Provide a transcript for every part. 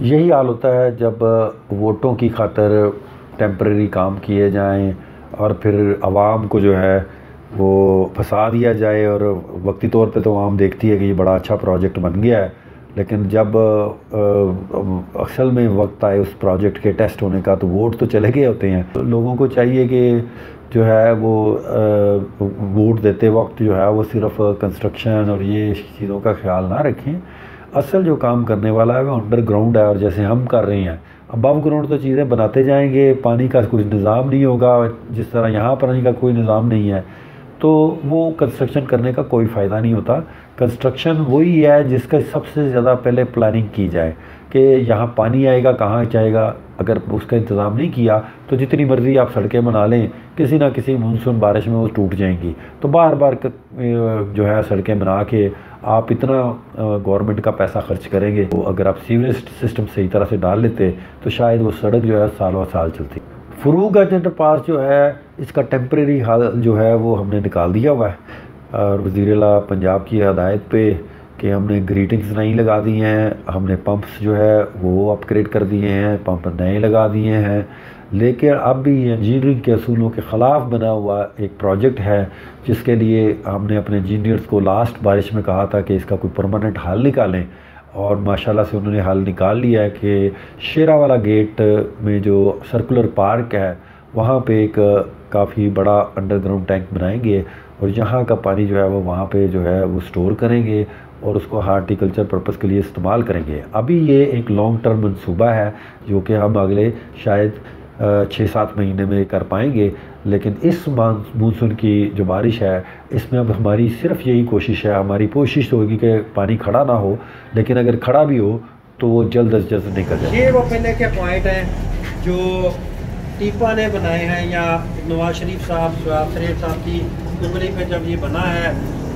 यही हाल होता है जब वोटों की खातिर टेम्परेरी काम किए जाएं और फिर आवाम को जो है वो फंसा दिया जाए। और वक्ती तौर पे तो आवाम देखती है कि ये बड़ा अच्छा प्रोजेक्ट बन गया है, लेकिन जब असल में वक्त आए उस प्रोजेक्ट के टेस्ट होने का तो वोट तो चले गए होते हैं। तो लोगों को चाहिए कि जो है वो वोट देते वक्त जो है वो सिर्फ कंस्ट्रक्शन और ये चीज़ों का ख्याल ना रखें। असल जो काम करने वाला है वो अंडरग्राउंड है, और जैसे हम कर रहे हैं अबव ग्राउंड तो चीज़ें बनाते जाएंगे, पानी का कुछ निज़ाम नहीं होगा। जिस तरह यहाँ पानी का कोई निज़ाम नहीं है तो वो कंस्ट्रक्शन करने का कोई फ़ायदा नहीं होता। कंस्ट्रक्शन वही है जिसका सबसे ज़्यादा पहले प्लानिंग की जाए कि यहाँ पानी आएगा कहाँ जाएगा। अगर उसका इंतज़ाम नहीं किया तो जितनी मर्ज़ी आप सड़कें बना लें, किसी ना किसी मानसून बारिश में वो टूट जाएंगी। तो बार बार जो है सड़कें बना के आप इतना गवर्नमेंट का पैसा खर्च करेंगे, तो अगर आप सीवरेज सिस्टम सही तरह से डाल लेते तो शायद वो सड़क जो है सालों साल चलती। फरूखगंज अंडरपास जो है इसका टेम्परेरी हाल जो है वो हमने निकाल दिया हुआ है, और वज़ीर-ए-आला पंजाब की हदायत पे कि हमने ग्रीटिंग्स नई लगा दी हैं, हमने पंप्स जो है वो अपग्रेड कर दिए हैं, पंप नए लगा दिए हैं। लेकिन अब भी इंजीनियरिंग के असूलों के ख़िलाफ़ बना हुआ एक प्रोजेक्ट है जिसके लिए हमने अपने इंजीनियर्स को लास्ट बारिश में कहा था कि इसका कोई परमानेंट हल निकालें, और माशाल्लाह से उन्होंने हल निकाल लिया है कि शेरावाला गेट में जो सर्कुलर पार्क है वहाँ पे एक काफ़ी बड़ा अंडरग्राउंड टैंक बनाएंगे, और यहाँ का पानी जो है वो वहाँ पे जो है वो स्टोर करेंगे और उसको हार्टिकल्चर पर्पज़ के लिए इस्तेमाल करेंगे। अभी ये एक लॉन्ग टर्म मंसूबा है जो कि हम अगले शायद 6-7 महीने में कर पाएंगे। लेकिन इस मानसून की जो बारिश है इसमें अब हमारी सिर्फ यही कोशिश है, हमारी कोशिश होगी कि पानी खड़ा ना हो, लेकिन अगर खड़ा भी हो तो वो जल्द अज जल्द निकल जाए। ये वो पहले के पॉइंट हैं जो टीपा ने बनाए हैं, या नवाज शरीफ साहब शरीफ साहब की दुबली पे जब ये बना है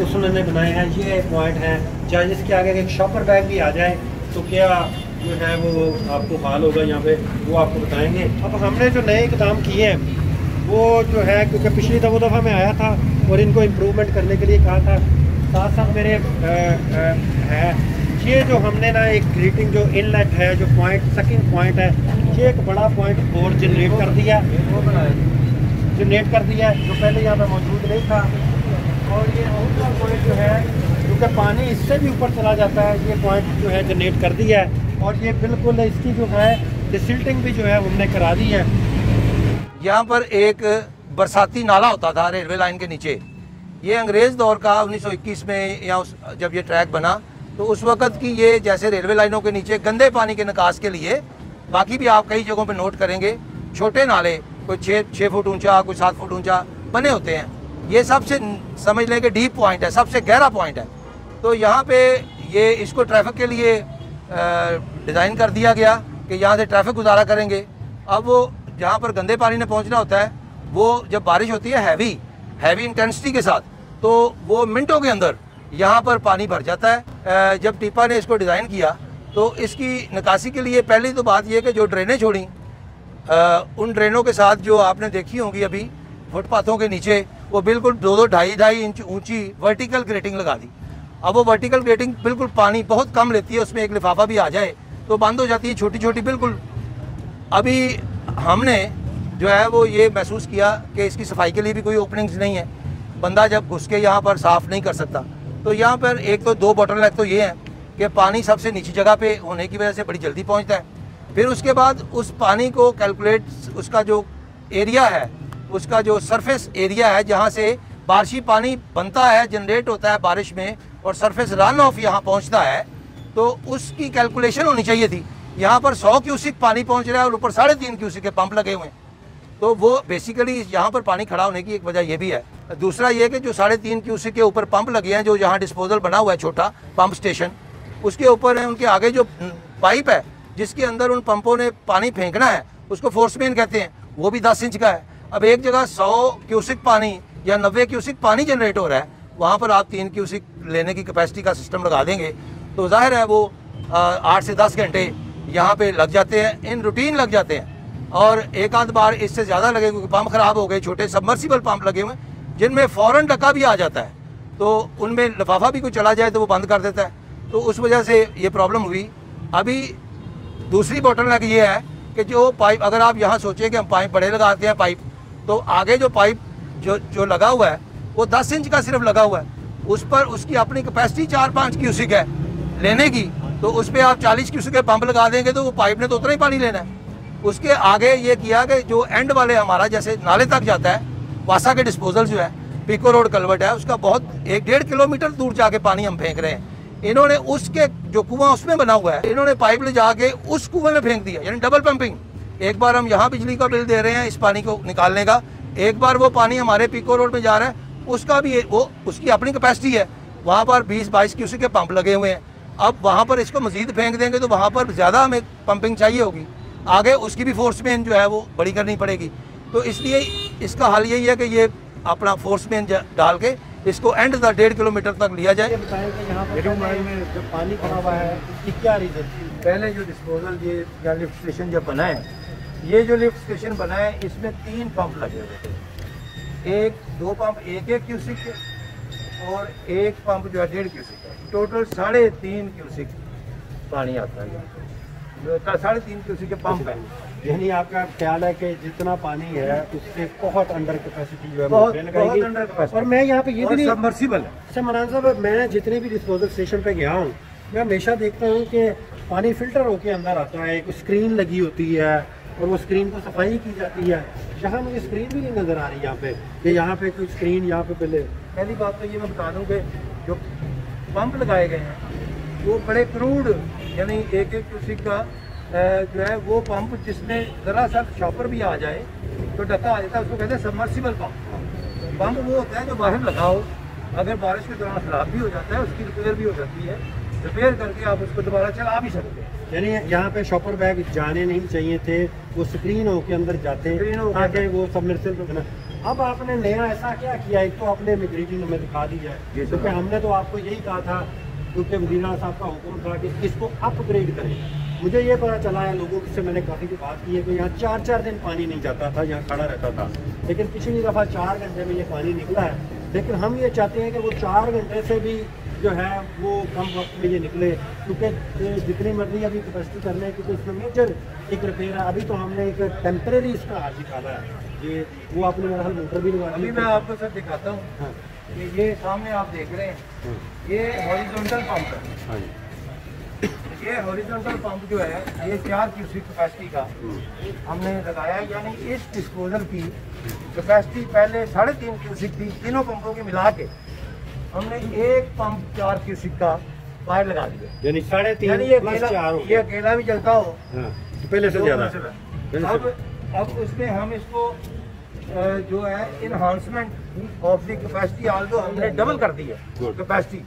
उस उन्होंने बनाए हैं। ये पॉइंट हैं चाहे जिसके आगे एक शॉपर बैग भी आ जाए तो क्या जो है वो आपको हाल होगा यहाँ पे, वो आपको बताएंगे। अब हमने जो नए इक़दाम किए हैं वो जो है, क्योंकि पिछली दफ़ा मैं आया था और इनको इम्प्रूवमेंट करने के लिए कहा था, साथ साथ मेरे है ये जो हमने ना एक ग्रीटिंग जो इनलेट है, जो पॉइंट सकिंग पॉइंट है, ये एक बड़ा पॉइंट और जनरेट कर दिया जो पहले यहाँ पे मौजूद नहीं था। और ये दूसरा पॉइंट जो है क्योंकि पानी इससे भी ऊपर चला जाता है, ये पॉइंट जो है जनरेट कर दिया है। और ये बिल्कुल इसकी जो है डिसिल्टिंग भी जो है हमने करा दी है। यहाँ पर एक बरसाती नाला होता था रेलवे लाइन के नीचे, ये अंग्रेज़ दौर का 1921 में या जब ये ट्रैक बना तो उस वक़्त की ये जैसे रेलवे लाइनों के नीचे गंदे पानी के निकास के लिए, बाकी भी आप कई जगहों पे नोट करेंगे छोटे नाले कोई 6 फुट ऊंचा कोई 7 फुट ऊंचा बने होते हैं। ये सबसे समझ लें कि डीप पॉइंट है, सबसे गहरा पॉइंट है। तो यहाँ पे ये इसको ट्रैफिक के लिए डिज़ाइन कर दिया गया कि यहाँ से ट्रैफिक गुजारा करेंगे। अब वो जहाँ पर गंदे पानी ने पहुँचना होता है वो जब बारिश होती है हैवी इंटेंसिटी के साथ, तो वो मिनटों के अंदर यहाँ पर पानी भर जाता है। जब टीपा ने इसको डिज़ाइन किया तो इसकी निकासी के लिए पहली तो बात यह कि जो ड्रेनें छोड़ी उन ड्रेनों के साथ जो आपने देखी होंगी अभी फुटपाथों के नीचे, वो बिल्कुल 2-2 इंच ऊंची वर्टिकल ग्रेटिंग लगा दी। अब वो वर्टिकल ग्रेटिंग बिल्कुल पानी बहुत कम लेती है, उसमें एक लिफाफा भी आ जाए तो बंद हो जाती है, छोटी छोटी बिल्कुल। अभी हमने जो है वो ये महसूस किया कि इसकी सफाई के लिए भी कोई ओपनिंग्स नहीं है, बंदा जब घुस के यहाँ पर साफ़ नहीं कर सकता। तो यहाँ पर एक तो 2 बॉटलनेक तो ये हैं कि पानी सबसे नीची जगह पे होने की वजह से बड़ी जल्दी पहुँचता है। फिर उसके बाद उस पानी को कैलकुलेट, उसका जो एरिया है, उसका जो सरफेस एरिया है जहाँ से बारिशी पानी बनता है, जनरेट होता है बारिश में और सरफेस रन ऑफ यहाँ पहुँचता है, तो उसकी कैलकुलेशन होनी चाहिए थी। यहाँ पर 100 क्यूसिक पानी पहुँच रहा है और ऊपर 3.5 क्यूसिक के पंप लगे हुए हैं। तो वो बेसिकली यहाँ पर पानी खड़ा होने की एक वजह ये भी है। दूसरा ये कि जो 3.5 क्यूसिक के ऊपर पंप लगे हैं, जो यहाँ डिस्पोजल बना हुआ है छोटा पंप स्टेशन, उसके ऊपर है उनके आगे जो पाइप है जिसके अंदर उन पंपों ने पानी फेंकना है, उसको फोर्स मेन कहते हैं, वो भी 10 इंच का है। अब एक जगह 100 क्यूसिक पानी या 90 क्यूसिक पानी जनरेट हो रहा है, वहाँ पर आप 3 क्यूसिक लेने की कैपेसिटी का सिस्टम लगा देंगे तो जाहिर है वो 8 से 10 घंटे यहाँ पे लग जाते हैं, इन रूटीन लग जाते हैं। और एक आध बार इससे ज़्यादा लगे क्योंकि पंप ख़राब हो गए, छोटे सबमर्सिबल पंप लगे हुए जिनमें फ़ौरन डका भी आ जाता है, तो उनमें लिफाफा भी कोई चला जाए तो वो बंद कर देता है। तो उस वजह से ये प्रॉब्लम हुई। अभी दूसरी बोटलनेक ये है कि जो पाइप, अगर आप यहाँ सोचें कि हम पाइप बड़े लगाते हैं पाइप, तो आगे जो पाइप जो लगा हुआ है वो 10 इंच का सिर्फ लगा हुआ है, उस पर उसकी अपनी कैपेसिटी 4-5 क्यूसिक है लेने की, तो उस पर आप 40 क्यूसिक के पंप लगा देंगे तो वो पाइप ने तो उतना ही पानी लेना है। उसके आगे ये किया कि जो एंड वाले हमारा जैसे नाले तक जाता है, वासा के डिस्पोजल जो है, पिको रोड कलवर्ट है, उसका बहुत 1-1.5 किलोमीटर दूर जाके पानी हम फेंक रहे हैं। इन्होंने उसके जो कुआं उसमें बना हुआ है, इन्होंने पाइप ले जाके उस कुएं में फेंक दिया, यानी डबल पंपिंग। एक बार हम यहाँ बिजली का बिल दे रहे हैं इस पानी को निकालने का, एक बार वो पानी हमारे पिको रोड में जा रहा है, उसका भी वो उसकी अपनी कैपेसिटी है, वहाँ पर 20-22 क्यूसिक के पंप लगे हुए हैं। अब वहाँ पर इसको मजीद फेंक देंगे तो वहाँ पर ज़्यादा हमें पंपिंग चाहिए होगी, आगे उसकी भी फोर्स मेन जो है वो बड़ी करनी पड़ेगी। तो इसलिए इसका हल यही है कि ये अपना फोर्स मेन डाल के इसको एंड तक 1.5 किलोमीटर तक लिया जाए। बताएं कि यहाँ पर जब पानी भरा हुआ है इसकी क्या रीज़न थी? पहले जो डिस्पोजल ये या लिफ्ट स्टेशन जब बना है, ये जो लिफ्ट स्टेशन बना है इसमें 3 पंप लगे हुए थे, 2 पंप 1-1 क्यूसिक के और 1 पंप जो है 1.5 क्यूसिक का, टोटल 3.5 क्यूसिक पानी आता है, 3.5 क्यूसिक के पंप है। यानी आपका ख्याल है कि जितना पानी है उससे बहुत अंडर कैपेसिटी जो है बहुत अंडर कैपेसिटी। और मैं यहाँ पे ये भी नहीं सबमर्सिबल है। अच्छा मरान साहब, मैं जितने भी डिस्पोजल स्टेशन पे गया हूँ, मैं हमेशा देखता हूँ कि पानी फिल्टर होके अंदर आता है, एक स्क्रीन लगी होती है और वो स्क्रीन को सफाई की जाती है। यहाँ मुझे स्क्रीन भी नहीं नज़र आ रही यहाँ पे कि यहाँ पे कोई स्क्रीन यहाँ पे पहले। पहली बात तो ये मैं बता दूँ कि जो पंप लगाए गए हैं वो बड़े क्रूड, यानी 1-1 क्यूसिक का जो है वो पंप, जिसमें ज़रा सा शॉपर भी आ जाए तो डका आ जाता है, उसको कहते हैं सबमर्सिबल पंप। पंप वो होता है जो बाहर लगाओ, अगर बारिश के दौरान खराब भी हो जाता है उसकी रिपेयर भी हो जाती है, रिपेयर करके आप उसको दोबारा चला भी सकते हैं। यानी यहाँ पे शॉपर बैग जाने नहीं चाहिए थे, वो स्क्रीन हो के अंदर जाते हैं ताकि वो सबमर्सिबल बना। अब आपने नया ऐसा क्या किया, एक तो आपने ग्रीटिंग में दिखा दी है, क्योंकि हमने तो आपको यही कहा था, क्योंकि वज़ीर साहब का हुक्म था कि इसको अपग्रेड करें। मुझे ये पता चला है, लोगों से मैंने काफ़ी की बात की है कि यहाँ 4-4 दिन पानी नहीं जाता था, यहाँ खड़ा रहता था, लेकिन पिछली दफ़ा 4 घंटे में ये पानी निकला है। लेकिन हम ये चाहते हैं कि वो 4 घंटे से भी जो है वो कम वक्त में ये निकले, क्योंकि जितनी मर्जी अभी कैपेसिटी करने की, क्योंकि इसमें मेजर एक रिपेयर है। अभी तो हमने एक टेम्परेरी इसका हाथ निकाला है, ये वो आपने मेरा हाल मोटर भी लगा। अभी मैं आपको सर दिखाता हूँ। हाँ। ये सामने आप देख रहे हैं, ये हॉरिजॉन्टल पंप है। हाँ। ये हॉरिजॉन्टल पंप जो है ये 4 क्यूसिक कैपेसिटी का हमने लगाया है, यानी इस डिस्पोजल की कैपेसिटी पहले 3.5 क्यूसिक थी, तीनों पंपों की मिला के हमने एक पंप 4 क्यूसिक का बाहर लगा दिया, यानी 3.5 यानी ये अकेला भी चलता हो। हाँ, तो पहले से ज़्यादा। अब उसमें हम इसको जो है enhancement of the capacity Aldous हमने डबल कर दी है कैपेसिटी,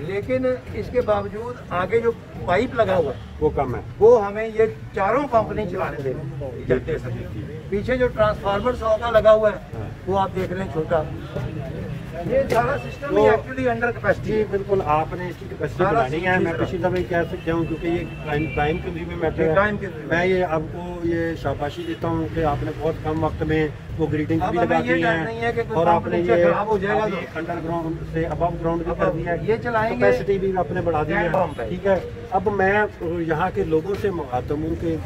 लेकिन इसके बावजूद आगे जो पाइप लगा हुआ है वो कम है, वो हमें ये 4 पंप नहीं चलाने देते। पीछे जो ट्रांसफार्मर 100 का लगा हुआ है वो आप देख रहे हैं छोटा, ये सारा सिस्टम ही एक्चुअली अंडर कैपेसिटी। बिल्कुल आपने इसकी कैपेसिटी बढ़ानी है। मैं पिछली दफे कह सकता हूँ, क्योंकि ये टाइम कंज्यूमिंग मैटर है। मैं ये आपको ये शाबाशी देता हूँ कि आपने बहुत कम वक्त में वो ग्रीटिंग भी लगा दी है और आपने ये खराब हो जाएगा तो अंडरग्राउंड से अबव ग्राउंड भी कर दिया है, ये चलाएंगे, कैपेसिटी भी आपने बढ़ा दी है। ठीक है, अब मैं यहाँ के लोगों से मुखातब हूँ कि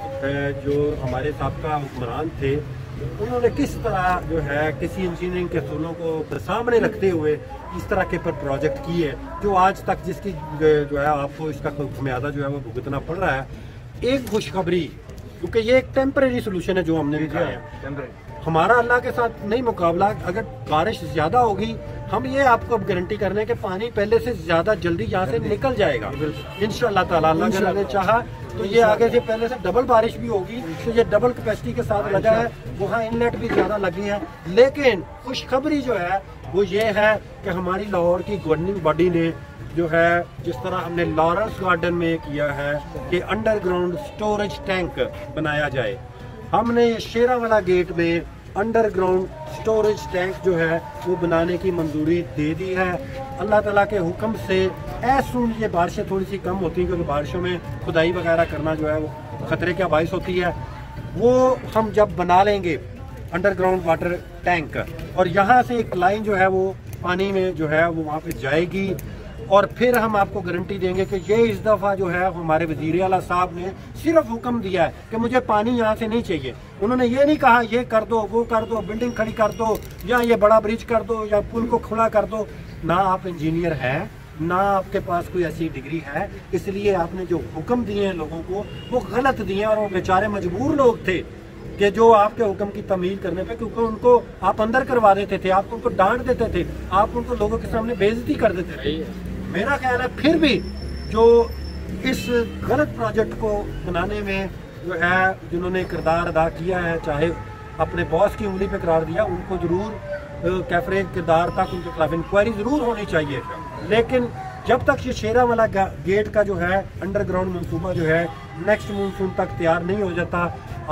जो हमारे साबका हुक्मरान थे, उन्होंने किस तरह जो है किसी इंजीनियरिंग के असूलों को सामने रखते हुए इस तरह के पर प्रोजेक्ट किए जो आज तक जिसकी जो है आपको इसका खामियाजा जो है वो भुगतना पड़ रहा है। एक खुशखबरी, क्योंकि ये एक टेम्परेरी सोल्यूशन है जो हमने दिखाया है, हमारा अल्लाह के साथ नहीं मुकाबला। अगर बारिश ज़्यादा होगी, हम ये आपको अब गारंटी कर रहे हैं कि पानी पहले से ज़्यादा जल्दी यहाँ से निकल जाएगा इंशाअल्लाह ताला। अल्लाह ने चाहा तो ये आगे से पहले से डबल बारिश भी होगी, तो ये डबल कैपेसिटी के साथ लगा है, वहाँ इनलेट भी ज़्यादा लगी है। लेकिन खुशखबरी जो है वो ये है कि हमारी लाहौर की गवर्निंग बॉडी ने जो है, जिस तरह हमने लॉरेंस गार्डन में किया है कि अंडरग्राउंड स्टोरेज टैंक बनाया जाए, हमने शेरावाला गेट में अंडरग्राउंड स्टोरेज टैंक जो है वो बनाने की मंजूरी दे दी है। अल्लाह ताला के हुक्म से ऐसून ये बारिशें थोड़ी सी कम होती हैं, क्योंकि बारिशों में खुदाई वगैरह करना जो है वो ख़तरे का बाइस होती है। वो हम जब बना लेंगे अंडरग्राउंड वाटर टैंक और यहाँ से एक लाइन जो है वो पानी में जो है वो वहाँ पे जाएगी, और फिर हम आपको गारंटी देंगे कि ये इस दफ़ा जो है हमारे वज़ीर आला साहब ने सिर्फ हुक्म दिया है कि मुझे पानी यहाँ से नहीं चाहिए। उन्होंने ये नहीं कहा ये कर दो, वो कर दो, बिल्डिंग खड़ी कर दो, या ये बड़ा ब्रिज कर दो, या पुल को खुला कर दो। ना आप इंजीनियर हैं, ना आपके पास कोई ऐसी डिग्री है, इसलिए आपने जो हुक्म दिए हैं लोगों को वो गलत दिए हैं। और वो बेचारे मजबूर लोग थे कि जो आपके हुक्म की तमील करने पे, क्योंकि उनको आप अंदर करवा देते थे, आप उनको डांट देते थे, आप उनको लोगों के सामने बेइज्जती कर देते थे। मेरा ख्याल है फिर भी जो इस गलत प्रोजेक्ट को बनाने में जो है जिन्होंने किरदार अदा किया है, चाहे अपने बॉस की उंगली पे करार दिया, उनको जरूर कैफरे किरदार तक उनके खिलाफ इंक्वायरी जरूर होनी चाहिए। लेकिन जब तक ये शेरा वाला गेट का जो है अंडरग्राउंड मनसूबा जो है नेक्स्ट मानसून तक तैयार नहीं हो जाता,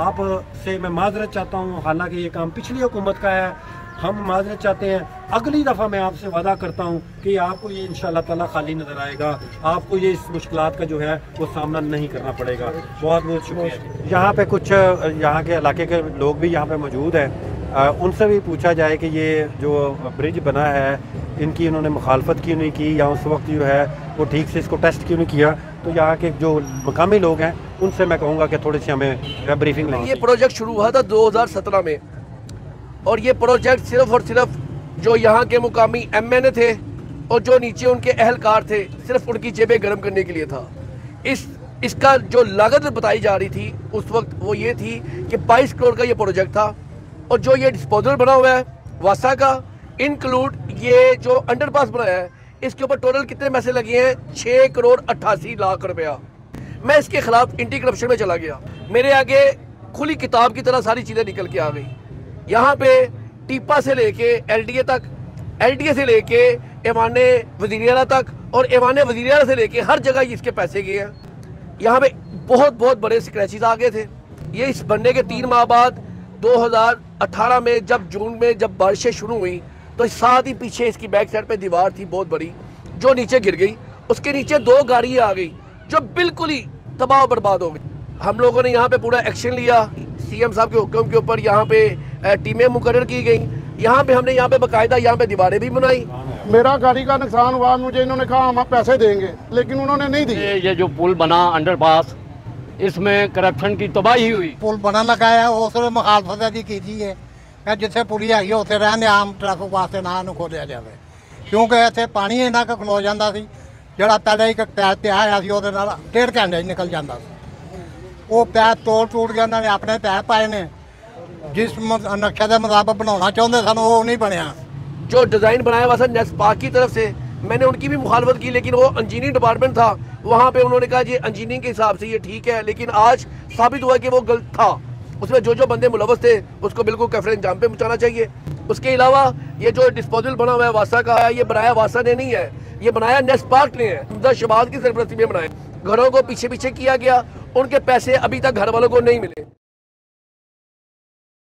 आप से मैं माजरत चाहता हूँ। हालांकि ये काम पिछली हुकूमत का है, हम माजरत चाहते हैं। अगली दफ़ा मैं आपसे वादा करता हूँ कि आपको ये इंशाअल्लाह ताला खाली नज़र आएगा, आपको ये इस मुश्किलात का जो है वो सामना नहीं करना पड़ेगा। बहुत बहुत शुक्रिया। यहाँ पे कुछ यहाँ के इलाके के लोग भी यहाँ पे मौजूद हैं, उनसे भी पूछा जाए कि ये जो ब्रिज बना है इनकी इन्होंने मुखालफत क्यों नहीं की, या उस वक्त जो है वो ठीक से इसको टेस्ट क्यों नहीं किया। तो यहाँ के जो मकामी लोग हैं उनसे मैं कहूँगा कि थोड़ी सी हमें ब्रीफिंग लें। ये प्रोजेक्ट शुरू हुआ था 2017 में, और ये प्रोजेक्ट सिर्फ और सिर्फ जो यहाँ के मुकामी MNA थे और जो नीचे उनके अहलकार थे, सिर्फ उनकी जेबें गर्म करने के लिए था। इसका जो लागत बताई जा रही थी उस वक्त वो ये थी कि 22 करोड़ का ये प्रोजेक्ट था, और जो ये डिस्पोजल बना हुआ है वासा का इंक्लूड ये जो अंडरपास बनाया है, इसके ऊपर टोटल कितने पैसे लगे हैं? 6 करोड़ 88 लाख रुपया। मैं इसके खिलाफ एंटी करप्शन में चला गया, मेरे आगे खुली किताब की तरह सारी चीज़ें निकल के आ गई। यहाँ पे टीपा से लेके LDA तक, LDA से लेके ऐवान वज़ीर आला तक, और ऐवान वज़ीर आला से लेके हर जगह इसके पैसे गए हैं। यहाँ पे बहुत बहुत बड़े स्क्रैचेस आ गए थे। ये इस बनने के 3 माह बाद 2018 में जब जून में जब बारिशें शुरू हुई तो साथ ही पीछे इसकी बैक साइड पे दीवार थी बहुत बड़ी जो नीचे गिर गई, उसके नीचे 2 गाड़ियाँ आ गई जो बिल्कुल ही तबाह बर्बाद हो गई। हम लोगों ने यहाँ पे पूरा एक्शन लिया, CM साहब के हुक्म के ऊपर यहाँ पे टीमें मुकर्रर की गई, यहाँ पे हमने यहाँ पे बाकायदा यहाँ पे दीवारें भी बनाई। मेरा गाड़ी का नुकसान हुआ, मुझे इन्होंने कहा हम पैसे देंगे, लेकिन उन्होंने नहीं दिए। ये जो पुल बना अंडरपास, इसमें करप्शन की तबाही हुई। पुल बना लगाया उसने मुखालफत कीजिए, जिथे पुली है उत्थे रहने आम ट्रैफिक वास्ते ना खोलिया जाए, क्योंकि इतने पानी इन्ना क खलो जाता सी, जिहड़ा पहले एक पैर पिया होया सी ਉਹਦੇ ਨਾਲ 1.5 घंटे निकल जाता सी, वो पैर तोड़ टूट गया। उन्होंने अपने पैर पाए ने, जिस नक्शे के मुताबिक बनाना चाहते सन वो नहीं बनया। जो डिज़ाइन बनाया हुआ था नेस्ट पार्क की तरफ से, मैंने उनकी भी मुखालफत की, लेकिन वो इंजीनियरिंग डिपार्टमेंट था, वहाँ पे उन्होंने कहा जी इंजीनियरिंग के हिसाब से ये ठीक है, लेकिन आज साबित हुआ कि वो गलत था। उसमें जो बंदे मुलव्वस थे उसको बिल्कुल कैफरे अंजाम पे पहुँचाना चाहिए। उसके अलावा ये जो डिस्पोजल बना हुआ है वासा का है, ये बनाया वासा ने नहीं है, ये बनाया नेस्ट पार्क ने है, शहबाज की सरपरस्ती में बनाया। घरों को पीछे पीछे किया गया, उनके पैसे अभी तक घर वालों को नहीं मिले।